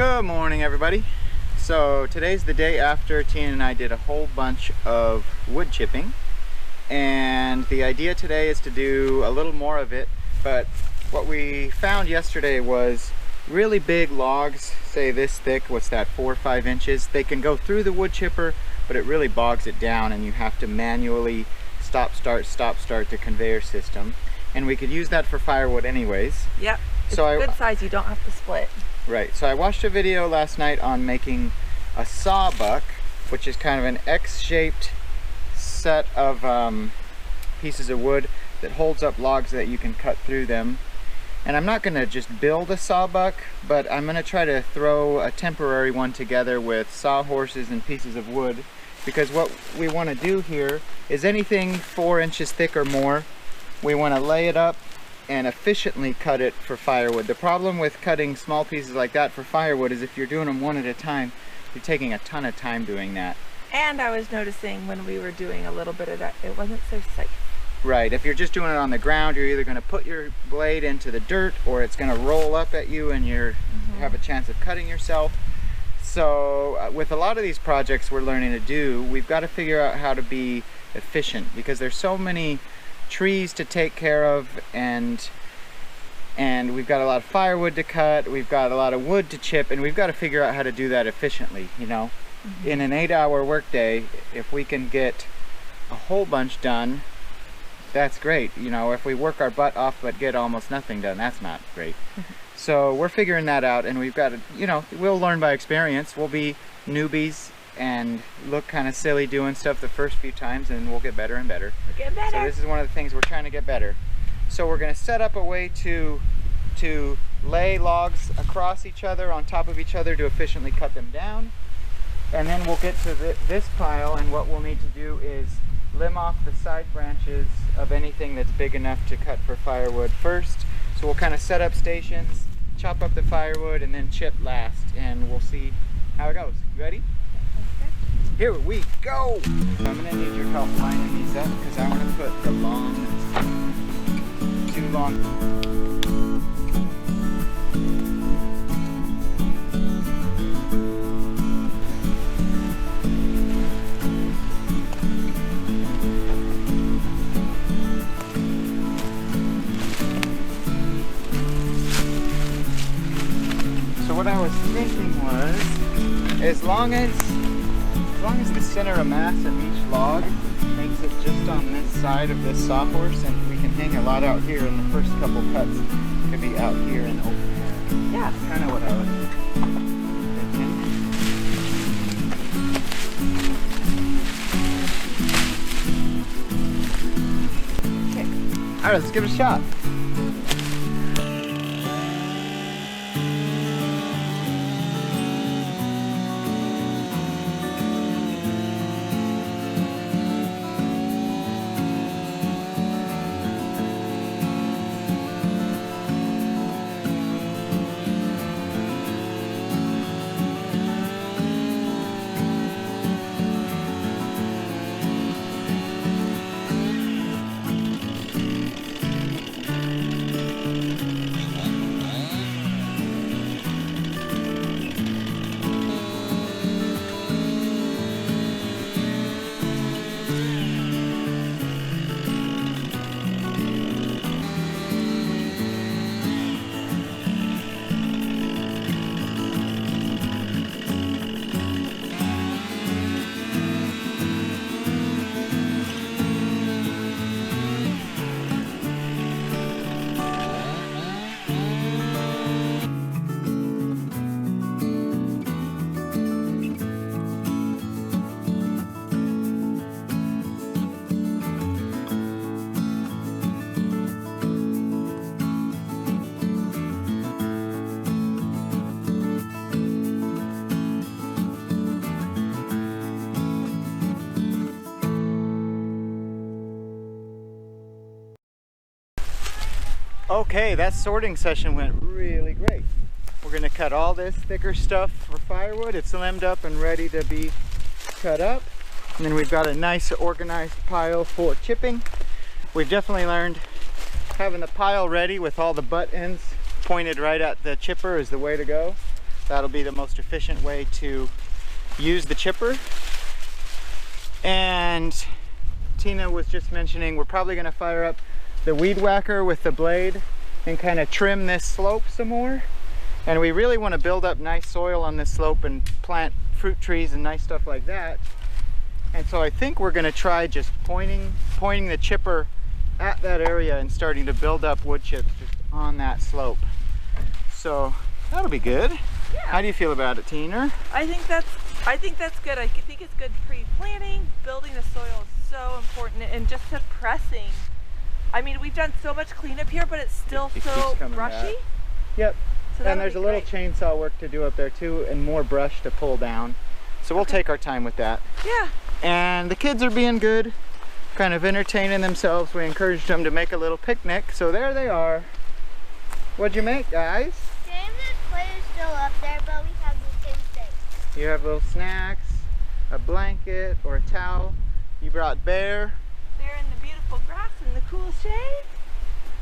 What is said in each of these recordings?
Good morning, everybody. So today's the day after Tina and I did a whole bunch of wood chipping, and the idea today is to do a little more of it. But what we found yesterday was really big logs, say this thick, what's that, 4 or 5 inches. They can go through the wood chipper, but it really bogs it down and you have to manually stop start the conveyor system, and we could use that for firewood anyways. Yep, it's so good size, you don't have to split. Right, so I watched a video last night on making a sawbuck, which is kind of an X-shaped set of pieces of wood that holds up logs that you can cut through them. And I'm not going to just build a sawbuck, but I'm going to try to throw a temporary one together with sawhorses and pieces of wood, because what we want to do here is anything 4 inches thick or more, we want to lay it up and efficiently cut it for firewood. The problem with cutting small pieces like that for firewood is if you're doing them one at a time, you're taking a ton of time doing that. And I was noticing when we were doing a little bit of that, it wasn't so safe. Right, if you're just doing it on the ground, you're either going to put your blade into the dirt or it's going to roll up at you and you have a chance of cutting yourself. So with a lot of these projects we're learning to do, we've got to figure out how to be efficient, because there's so many trees to take care of, and we've got a lot of firewood to cut, we've got a lot of wood to chip, and we've got to figure out how to do that efficiently, you know. In an 8-hour workday, if we can get a whole bunch done, that's great. You know, if we work our butt off but get almost nothing done, that's not great. So we're figuring that out, and we've got to, you know, we'll learn by experience. We'll be newbies and look kind of silly doing stuff the first few times, and we'll get better and better. Get better. So this is one of the things we're trying to get better. So we're going to set up a way to lay logs across each other, on top of each other, to efficiently cut them down. And then we'll get to this pile, and what we'll need to do is limb off the side branches of anything that's big enough to cut for firewood first. So we'll kind of set up stations, chop up the firewood, and then chip last, and we'll see how it goes. You ready? Here we go! I'm going to need your help lining these up, because I want to put the too long. So what I was thinking was, as long as the center of mass of each log makes it just on this side of this sawhorse, and we can hang a lot out here, and the first couple cuts could be out here and over there. Yeah. That's kind of what I was thinking. Okay. Alright, let's give it a shot. Okay, that sorting session went really great. We're going to cut all this thicker stuff for firewood. It's limbed up and ready to be cut up. And then we've got a nice organized pile for chipping. We've definitely learned having the pile ready with all the butt ends pointed right at the chipper is the way to go. That'll be the most efficient way to use the chipper. And Tina was just mentioning we're probably going to fire up the weed whacker with the blade and kind of trim this slope some more. And we really want to build up nice soil on this slope and plant fruit trees and nice stuff like that. And so I think we're going to try just pointing the chipper at that area and starting to build up wood chips just on that slope. So that'll be good. Yeah. How do you feel about it, Tina? I think that's good. I think it's good pre-planting. Building the soil is so important, and just suppressing. I mean, we've done so much cleanup here, but it's still so brushy. Back. Yep. So and there's a little chainsaw work to do up there too, and more brush to pull down. So we'll take our time with that. Yeah. And the kids are being good, kind of entertaining themselves. We encouraged them to make a little picnic, so there they are. What'd you make, guys? James's plate is still up there, but we have the same thing. You have little snacks, a blanket or a towel. You brought Bear. They're in the beautiful grass in the cool shade.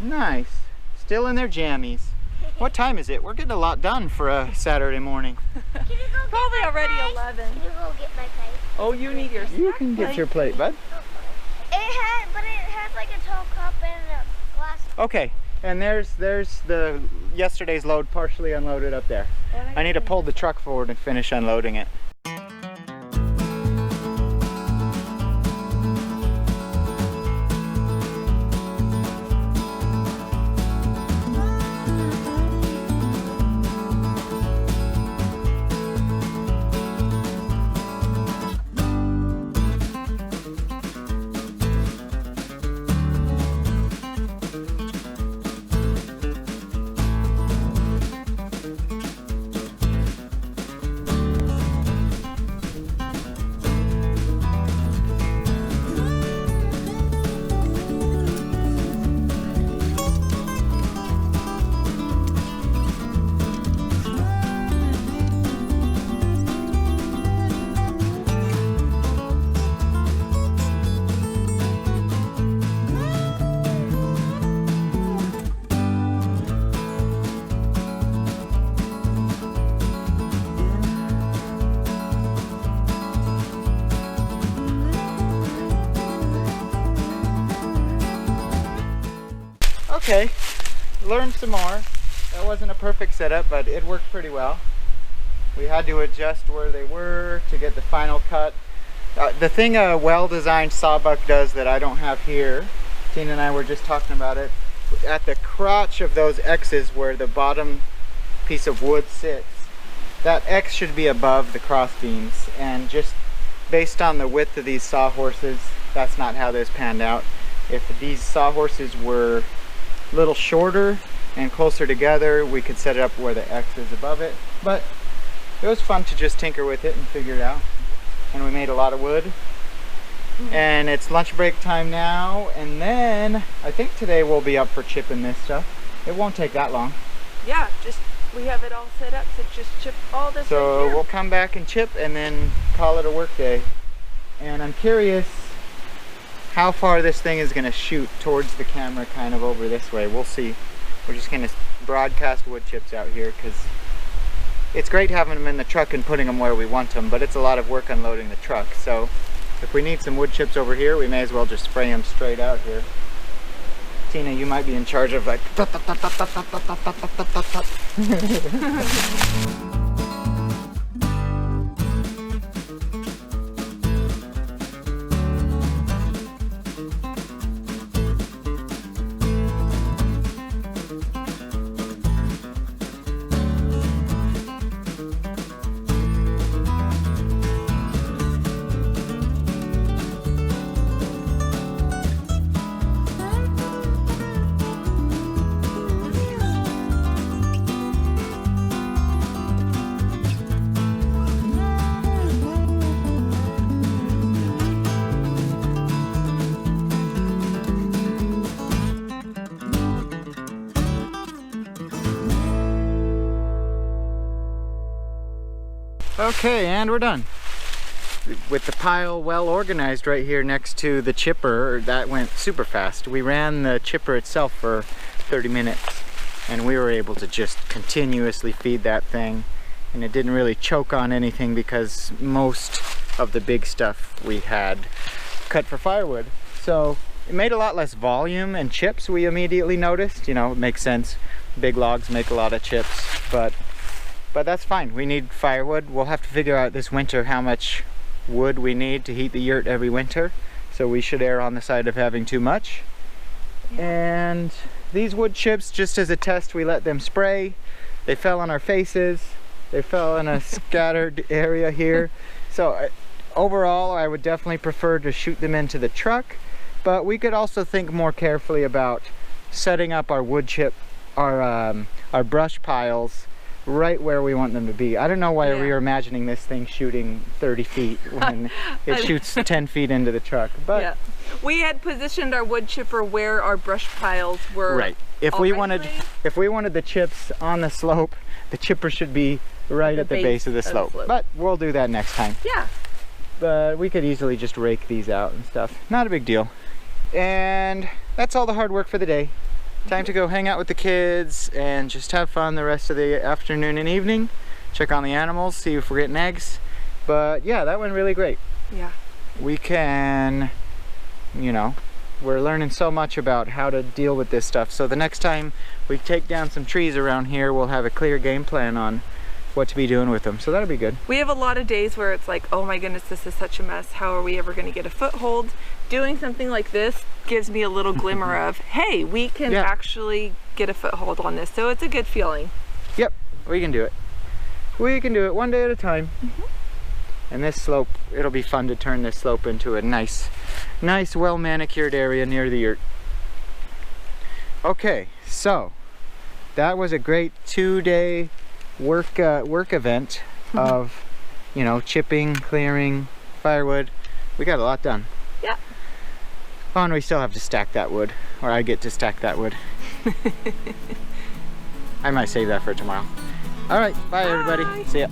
Nice. Still in their jammies. What time is it? We're getting a lot done for a Saturday morning. Can you go get Probably my already plate? 11. Can you go get my plate? Oh, you need your You can get your plate, bud. But it has like a tall cup and a glass. Okay, and there's the yesterday's load partially unloaded up there. I need to pull the truck forward and finish unloading it. Okay, learned some more. That wasn't a perfect setup, but it worked pretty well. We had to adjust where they were to get the final cut. The thing a well-designed sawbuck does that I don't have here, Tina and I were just talking about it, at the crotch of those X's where the bottom piece of wood sits, that X should be above the cross beams, and just based on the width of these sawhorses, that's not how this panned out. If these sawhorses were a little shorter and closer together, we could set it up where the X is above it, but it was fun to just tinker with it and figure it out. And we made a lot of wood. And it's lunch break time now, and then I think today we'll be up for chipping this stuff. It won't take that long. Yeah, we have it all set up to just chip all this So right here. we'll come back and chip and then call it a work day. And I'm curious how far this thing is going to shoot towards the camera, kind of over this way. We'll see. We're just going to broadcast wood chips out here because it's great having them in the truck and putting them where we want them, but it's a lot of work unloading the truck. So if we need some wood chips over here, we may as well just spray them straight out here. Tina, you might be in charge of like Okay, and we're done. With the pile well organized right here next to the chipper, that went super fast. We ran the chipper itself for 30 minutes and we were able to just continuously feed that thing and it didn't really choke on anything because most of the big stuff we had cut for firewood. So it made a lot less volume and chips, we immediately noticed. You know, it makes sense. Big logs make a lot of chips, but that's fine. We need firewood. We'll have to figure out this winter how much wood we need to heat the yurt every winter. So we should err on the side of having too much. Yeah. And these wood chips, just as a test, we let them spray. They fell on our faces. They fell in a scattered area here. So overall, I would definitely prefer to shoot them into the truck, but we could also think more carefully about setting up our wood chip, our brush piles right where we want them to be. I don't know why we were imagining this thing shooting 30 feet when it shoots 10 feet into the truck. But yeah. We had positioned our wood chipper where our brush piles were. Right. If we wanted the chips on the slope, the chipper should be right at the base of the slope. But we'll do that next time. Yeah. But we could easily just rake these out and stuff. Not a big deal. And that's all the hard work for the day. Time to go hang out with the kids and just have fun the rest of the afternoon and evening. Check on the animals, see if we're getting eggs. But yeah, that went really great. Yeah. We can, you know, we're learning so much about how to deal with this stuff. So the next time we take down some trees around here, we'll have a clear game plan on what to be doing with them. So that'll be good. We have a lot of days where it's like, oh my goodness, this is such a mess. How are we ever going to get a foothold? Doing something like this gives me a little glimmer of, hey, we can actually get a foothold on this. So it's a good feeling. Yep, we can do it. We can do it one day at a time. And this slope, it'll be fun to turn this slope into a nice, well manicured area near the yurt. Okay, so that was a great 2-day work event of, you know, chipping, clearing, firewood. We got a lot done. Yeah. Oh, and we still have to stack that wood, or I get to stack that wood. I might save that for tomorrow. All right, bye everybody. See ya.